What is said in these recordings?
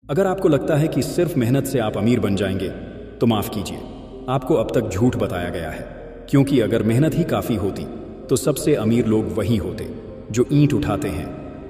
अगर आपको लगता है कि सिर्फ मेहनत से आप अमीर बन जाएंगे तो माफ़ कीजिए, आपको अब तक झूठ बताया गया है। क्योंकि अगर मेहनत ही काफ़ी होती तो सबसे अमीर लोग वही होते जो ईंट उठाते हैं,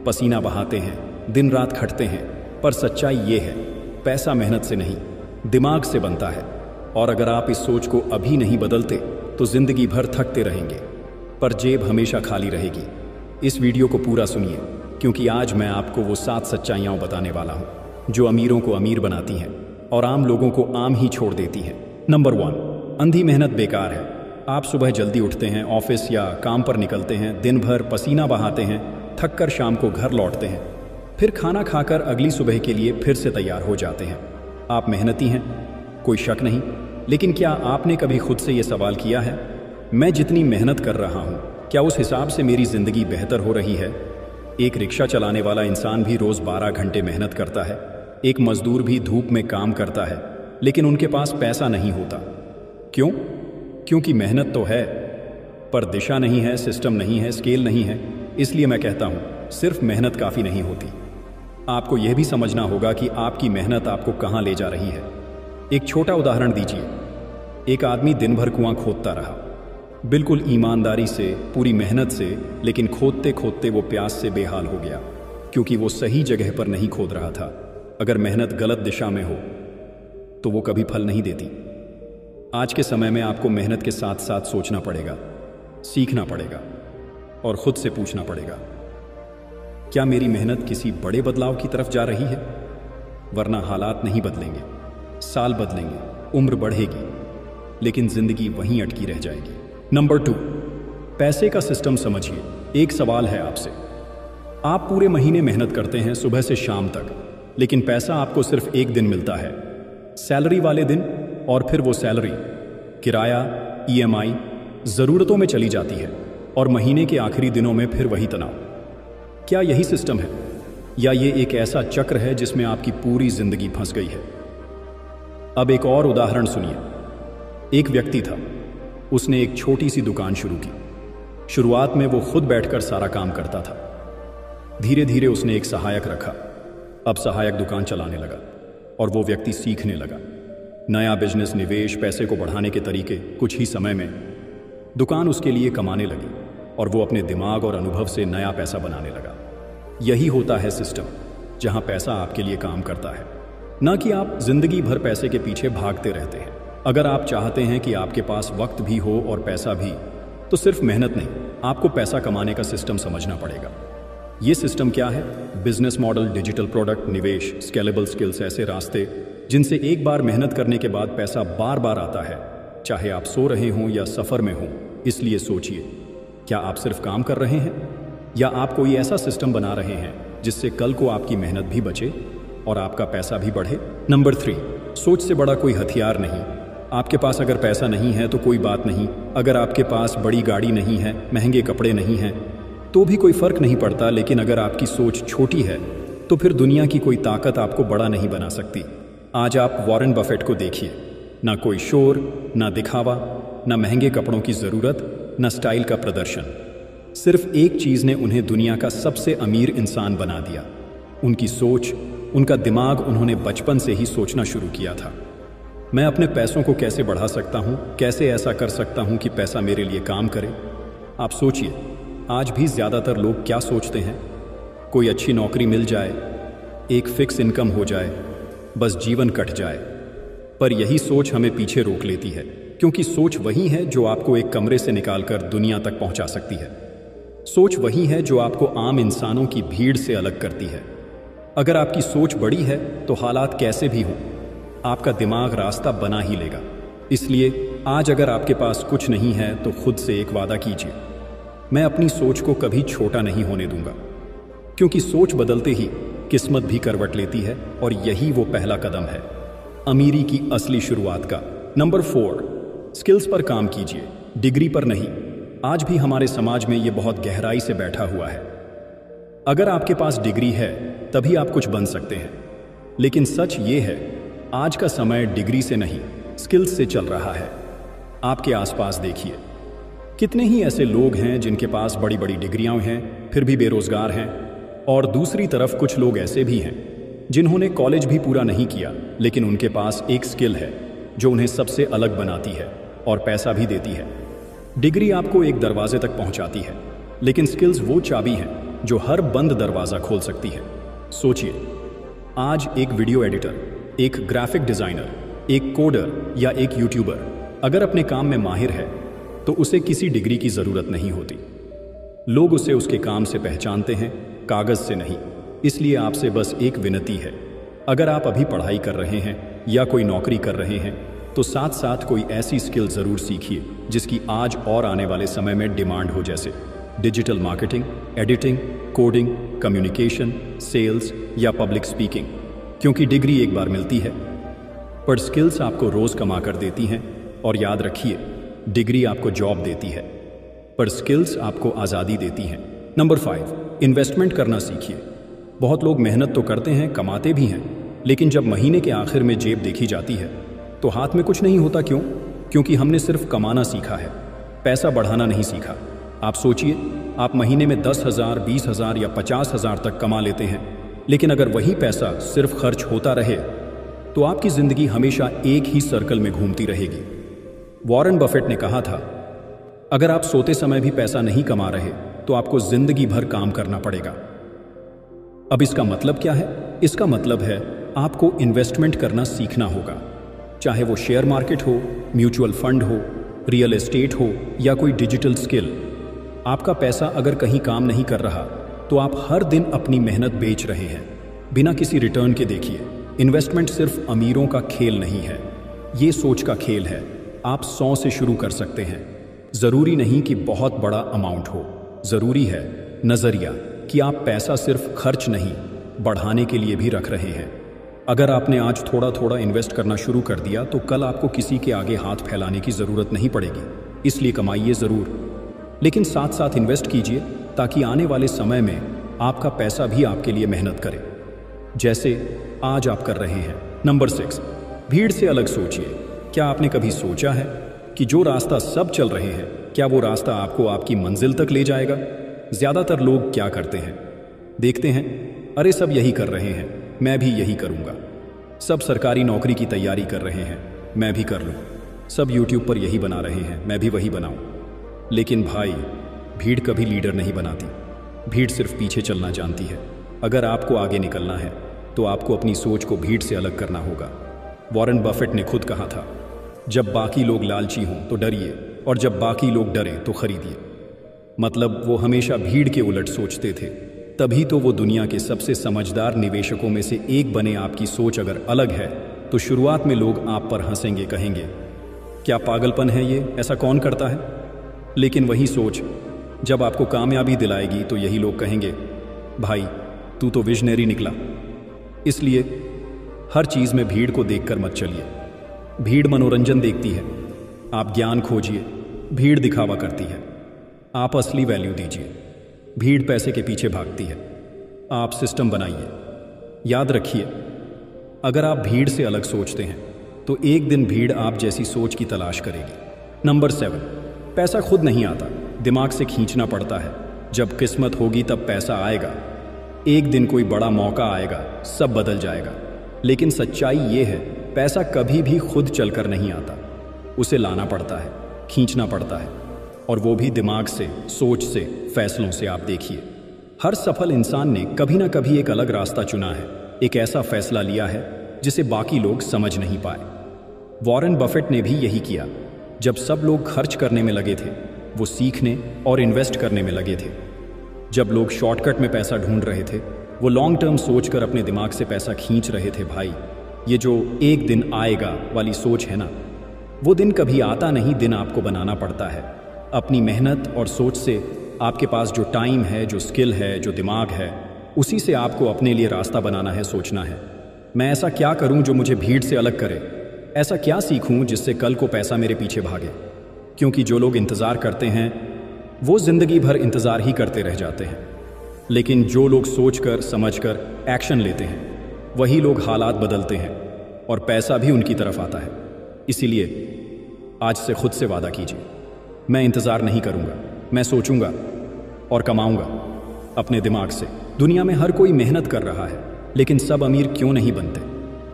पसीना बहाते हैं, दिन रात खटते हैं। पर सच्चाई ये है, पैसा मेहनत से नहीं, दिमाग से बनता है। और अगर आप इस सोच को अभी नहीं बदलते तो ज़िंदगी भर थकते रहेंगे, पर जेब हमेशा खाली रहेगी। इस वीडियो को पूरा सुनिए, क्योंकि आज मैं आपको वो 7 सच्चाइयाँ बताने वाला हूँ जो अमीरों को अमीर बनाती हैं और आम लोगों को आम ही छोड़ देती हैं। नंबर 1, अंधी मेहनत बेकार है। आप सुबह जल्दी उठते हैं, ऑफिस या काम पर निकलते हैं, दिन भर पसीना बहाते हैं, थक कर शाम को घर लौटते हैं, फिर खाना खाकर अगली सुबह के लिए फिर से तैयार हो जाते हैं। आप मेहनती हैं, कोई शक नहीं, लेकिन क्या आपने कभी खुद से ये सवाल किया है, मैं जितनी मेहनत कर रहा हूँ क्या उस हिसाब से मेरी ज़िंदगी बेहतर हो रही है? एक रिक्शा चलाने वाला इंसान भी रोज़ 12 घंटे मेहनत करता है, एक मजदूर भी धूप में काम करता है, लेकिन उनके पास पैसा नहीं होता। क्यों? क्योंकि मेहनत तो है पर दिशा नहीं है, सिस्टम नहीं है, स्केल नहीं है। इसलिए मैं कहता हूँ सिर्फ मेहनत काफ़ी नहीं होती, आपको यह भी समझना होगा कि आपकी मेहनत आपको कहाँ ले जा रही है। एक छोटा उदाहरण दीजिए, एक आदमी दिन भर कुआं खोदता रहा, बिल्कुल ईमानदारी से, पूरी मेहनत से, लेकिन खोदते खोदते वो प्यास से बेहाल हो गया, क्योंकि वो सही जगह पर नहीं खोद रहा था। अगर मेहनत गलत दिशा में हो तो वो कभी फल नहीं देती। आज के समय में आपको मेहनत के साथ साथ सोचना पड़ेगा, सीखना पड़ेगा और खुद से पूछना पड़ेगा, क्या मेरी मेहनत किसी बड़े बदलाव की तरफ जा रही है? वरना हालात नहीं बदलेंगे, साल बदलेंगे, उम्र बढ़ेगी, लेकिन जिंदगी वहीं अटकी रह जाएगी। नंबर 2, पैसे का सिस्टम समझिए। एक सवाल है आपसे, आप पूरे महीने मेहनत करते हैं सुबह से शाम तक, लेकिन पैसा आपको सिर्फ एक दिन मिलता है, सैलरी वाले दिन, और फिर वो सैलरी किराया, EMI, ज़रूरतों में चली जाती है, और महीने के आखिरी दिनों में फिर वही तनाव। क्या यही सिस्टम है, या ये एक ऐसा चक्र है जिसमें आपकी पूरी जिंदगी फंस गई है? अब एक और उदाहरण सुनिए। एक व्यक्ति था, उसने एक छोटी सी दुकान शुरू की। शुरुआत में वो खुद बैठकर सारा काम करता था। धीरे धीरे उसने एक सहायक रखा। अब सहायक दुकान चलाने लगा और वो व्यक्ति सीखने लगा नया बिजनेस, निवेश, पैसे को बढ़ाने के तरीके। कुछ ही समय में दुकान उसके लिए कमाने लगी और वो अपने दिमाग और अनुभव से नया पैसा बनाने लगा। यही होता है सिस्टम, जहां पैसा आपके लिए काम करता है, ना कि आप जिंदगी भर पैसे के पीछे भागते रहते हैं। अगर आप चाहते हैं कि आपके पास वक्त भी हो और पैसा भी, तो सिर्फ मेहनत नहीं, आपको पैसा कमाने का सिस्टम समझना पड़ेगा। ये सिस्टम क्या है? बिजनेस मॉडल, डिजिटल प्रोडक्ट, निवेश, स्केलेबल स्किल्स, ऐसे रास्ते जिनसे एक बार मेहनत करने के बाद पैसा बार बार आता है, चाहे आप सो रहे हों या सफ़र में हों। इसलिए सोचिए, क्या आप सिर्फ काम कर रहे हैं, या आप कोई ऐसा सिस्टम बना रहे हैं जिससे कल को आपकी मेहनत भी बचे और आपका पैसा भी बढ़े? नंबर 3, सोच से बड़ा कोई हथियार नहीं। आपके पास अगर पैसा नहीं है तो कोई बात नहीं, अगर आपके पास बड़ी गाड़ी नहीं है, महंगे कपड़े नहीं हैं, तो भी कोई फर्क नहीं पड़ता। लेकिन अगर आपकी सोच छोटी है तो फिर दुनिया की कोई ताकत आपको बड़ा नहीं बना सकती। आज आप वॉरेन बफेट को देखिए, ना कोई शोर, ना दिखावा, ना महंगे कपड़ों की ज़रूरत, ना स्टाइल का प्रदर्शन। सिर्फ एक चीज़ ने उन्हें दुनिया का सबसे अमीर इंसान बना दिया, उनकी सोच, उनका दिमाग। उन्होंने बचपन से ही सोचना शुरू किया था, मैं अपने पैसों को कैसे बढ़ा सकता हूँ, कैसे ऐसा कर सकता हूँ कि पैसा मेरे लिए काम करे। आप सोचिए, आज भी ज़्यादातर लोग क्या सोचते हैं? कोई अच्छी नौकरी मिल जाए, एक फिक्स इनकम हो जाए, बस जीवन कट जाए। पर यही सोच हमें पीछे रोक लेती है, क्योंकि सोच वही है जो आपको एक कमरे से निकालकर दुनिया तक पहुंचा सकती है। सोच वही है जो आपको आम इंसानों की भीड़ से अलग करती है। अगर आपकी सोच बड़ी है तो हालात कैसे भी हों, आपका दिमाग रास्ता बना ही लेगा। इसलिए आज अगर आपके पास कुछ नहीं है तो खुद से एक वादा कीजिए, मैं अपनी सोच को कभी छोटा नहीं होने दूंगा, क्योंकि सोच बदलते ही किस्मत भी करवट लेती है, और यही वो पहला कदम है अमीरी की असली शुरुआत का। नंबर 4, स्किल्स पर काम कीजिए, डिग्री पर नहीं। आज भी हमारे समाज में ये बहुत गहराई से बैठा हुआ है। अगर आपके पास डिग्री है तभी आप कुछ बन सकते हैं, लेकिन सच ये है, आज का समय डिग्री से नहीं, स्किल्स से चल रहा है। आपके आसपास देखिए, कितने ही ऐसे लोग हैं जिनके पास बड़ी बड़ी डिग्रियां हैं फिर भी बेरोजगार हैं, और दूसरी तरफ कुछ लोग ऐसे भी हैं जिन्होंने कॉलेज भी पूरा नहीं किया, लेकिन उनके पास एक स्किल है जो उन्हें सबसे अलग बनाती है और पैसा भी देती है। डिग्री आपको एक दरवाजे तक पहुंचाती है, लेकिन स्किल्स वो चाबी हैं जो हर बंद दरवाज़ा खोल सकती है। सोचिए, आज एक वीडियो एडिटर, एक ग्राफिक डिज़ाइनर, एक कोडर या एक यूट्यूबर अगर अपने काम में माहिर है तो उसे किसी डिग्री की ज़रूरत नहीं होती। लोग उसे उसके काम से पहचानते हैं, कागज़ से नहीं। इसलिए आपसे बस एक विनती है, अगर आप अभी पढ़ाई कर रहे हैं या कोई नौकरी कर रहे हैं तो साथ साथ कोई ऐसी स्किल ज़रूर सीखिए जिसकी आज और आने वाले समय में डिमांड हो, जैसे digital marketing, editing, coding, communication, sales या पब्लिक स्पीकिंग। क्योंकि डिग्री एक बार मिलती है, पर स्किल्स आपको रोज़ कमा कर देती हैं। और याद रखिए, डिग्री आपको जॉब देती है, पर स्किल्स आपको आज़ादी देती हैं। नंबर 5, इन्वेस्टमेंट करना सीखिए। बहुत लोग मेहनत तो करते हैं, कमाते भी हैं, लेकिन जब महीने के आखिर में जेब देखी जाती है तो हाथ में कुछ नहीं होता। क्यों? क्योंकि हमने सिर्फ कमाना सीखा है, पैसा बढ़ाना नहीं सीखा। आप सोचिए, आप महीने में 10,000, 20,000 या 50,000 तक कमा लेते हैं, लेकिन अगर वही पैसा सिर्फ खर्च होता रहे तो आपकी ज़िंदगी हमेशा एक ही सर्कल में घूमती रहेगी। वॉरेन बफेट ने कहा था, अगर आप सोते समय भी पैसा नहीं कमा रहे तो आपको ज़िंदगी भर काम करना पड़ेगा। अब इसका मतलब क्या है? इसका मतलब है आपको इन्वेस्टमेंट करना सीखना होगा, चाहे वो शेयर मार्केट हो, म्यूचुअल फंड हो, रियल एस्टेट हो या कोई डिजिटल स्किल। आपका पैसा अगर कहीं काम नहीं कर रहा तो आप हर दिन अपनी मेहनत बेच रहे हैं बिना किसी रिटर्न के। देखिए, इन्वेस्टमेंट सिर्फ अमीरों का खेल नहीं है, ये सोच का खेल है। आप 100 से शुरू कर सकते हैं। ज़रूरी नहीं कि बहुत बड़ा अमाउंट हो, ज़रूरी है नज़रिया कि आप पैसा सिर्फ खर्च नहीं, बढ़ाने के लिए भी रख रहे हैं। अगर आपने आज थोड़ा थोड़ा इन्वेस्ट करना शुरू कर दिया तो कल आपको किसी के आगे हाथ फैलाने की ज़रूरत नहीं पड़ेगी। इसलिए कमाइए ज़रूर, लेकिन साथ साथ इन्वेस्ट कीजिए ताकि आने वाले समय में आपका पैसा भी आपके लिए मेहनत करे, जैसे आज आप कर रहे हैं। नंबर 6, भीड़ से अलग सोचिए। क्या आपने कभी सोचा है कि जो रास्ता सब चल रहे हैं, क्या वो रास्ता आपको आपकी मंजिल तक ले जाएगा? ज़्यादातर लोग क्या करते हैं, देखते हैं, अरे सब यही कर रहे हैं, मैं भी यही करूंगा। सब सरकारी नौकरी की तैयारी कर रहे हैं, मैं भी कर लूं। सब यूट्यूब पर यही बना रहे हैं, मैं भी वही बनाऊं। लेकिन भाई, भीड़ कभी लीडर नहीं बनाती, भीड़ सिर्फ पीछे चलना जानती है। अगर आपको आगे निकलना है तो आपको अपनी सोच को भीड़ से अलग करना होगा। वॉरेन बफेट ने खुद कहा था, जब बाकी लोग लालची हों तो डरिए, और जब बाकी लोग डरें तो खरीदिए। मतलब वो हमेशा भीड़ के उलट सोचते थे, तभी तो वो दुनिया के सबसे समझदार निवेशकों में से एक बने। आपकी सोच अगर अलग है तो शुरुआत में लोग आप पर हंसेंगे, कहेंगे क्या पागलपन है ये, ऐसा कौन करता है। लेकिन वही सोच जब आपको कामयाबी दिलाएगी तो यही लोग कहेंगे, भाई तू तो विजनरी निकला। इसलिए हर चीज़ में भीड़ को देखकर मत चलिए। भीड़ मनोरंजन देखती है, आप ज्ञान खोजिए। भीड़ दिखावा करती है, आप असली वैल्यू दीजिए। भीड़ पैसे के पीछे भागती है, आप सिस्टम बनाइए। याद रखिए, अगर आप भीड़ से अलग सोचते हैं तो एक दिन भीड़ आप जैसी सोच की तलाश करेगी। नंबर 7, पैसा खुद नहीं आता, दिमाग से खींचना पड़ता है। जब किस्मत होगी तब पैसा आएगा। एक दिन कोई बड़ा मौका आएगा, सब बदल जाएगा। लेकिन सच्चाई ये है, पैसा कभी भी खुद चलकर नहीं आता, उसे लाना पड़ता है, खींचना पड़ता है, और वो भी दिमाग से, सोच से, फैसलों से। आप देखिए, हर सफल इंसान ने कभी ना कभी एक अलग रास्ता चुना है, एक ऐसा फैसला लिया है जिसे बाकी लोग समझ नहीं पाए। वॉरेन बफेट ने भी यही किया। जब सब लोग खर्च करने में लगे थे, वो सीखने और इन्वेस्ट करने में लगे थे। जब लोग शॉर्टकट में पैसा ढूंढ रहे थे, वो लॉन्ग टर्म सोचकर अपने दिमाग से पैसा खींच रहे थे। भाई, ये जो एक दिन आएगा वाली सोच है ना, वो दिन कभी आता नहीं, दिन आपको बनाना पड़ता है अपनी मेहनत और सोच से। आपके पास जो टाइम है, जो स्किल है, जो दिमाग है, उसी से आपको अपने लिए रास्ता बनाना है, सोचना है, मैं ऐसा क्या करूं जो मुझे भीड़ से अलग करे, ऐसा क्या सीखूं जिससे कल को पैसा मेरे पीछे भागे। क्योंकि जो लोग इंतज़ार करते हैं वो ज़िंदगी भर इंतज़ार ही करते रह जाते हैं, लेकिन जो लोग सोचकर समझकर एक्शन लेते हैं वही लोग हालात बदलते हैं और पैसा भी उनकी तरफ आता है। इसीलिए आज से खुद से वादा कीजिए, मैं इंतज़ार नहीं करूंगा, मैं सोचूंगा और कमाऊंगा अपने दिमाग से। दुनिया में हर कोई मेहनत कर रहा है, लेकिन सब अमीर क्यों नहीं बनते?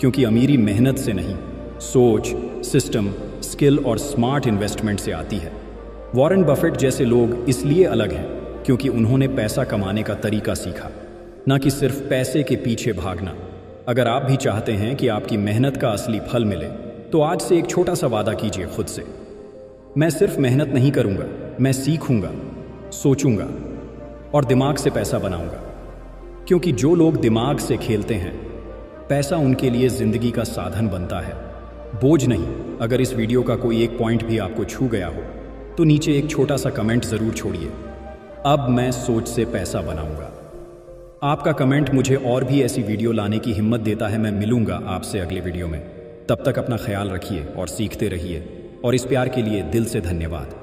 क्योंकि अमीरी मेहनत से नहीं, सोच, सिस्टम, स्किल और स्मार्ट इन्वेस्टमेंट से आती है। वॉरेन बफेट जैसे लोग इसलिए अलग हैं क्योंकि उन्होंने पैसा कमाने का तरीका सीखा, ना कि सिर्फ पैसे के पीछे भागना। अगर आप भी चाहते हैं कि आपकी मेहनत का असली फल मिले, तो आज से एक छोटा सा वादा कीजिए खुद से। मैं सिर्फ मेहनत नहीं करूंगा, मैं सीखूंगा, सोचूंगा और दिमाग से पैसा बनाऊंगा। क्योंकि जो लोग दिमाग से खेलते हैं, पैसा उनके लिए जिंदगी का साधन बनता है, बोझ नहीं। अगर इस वीडियो का कोई एक पॉइंट भी आपको छू गया हो तो नीचे एक छोटा सा कमेंट जरूर छोड़िए, अब मैं सोच से पैसा बनाऊंगा। आपका कमेंट मुझे और भी ऐसी वीडियो लाने की हिम्मत देता है। मैं मिलूंगा आपसे अगले वीडियो में। तब तक अपना ख्याल रखिए और सीखते रहिए, और इस प्यार के लिए दिल से धन्यवाद।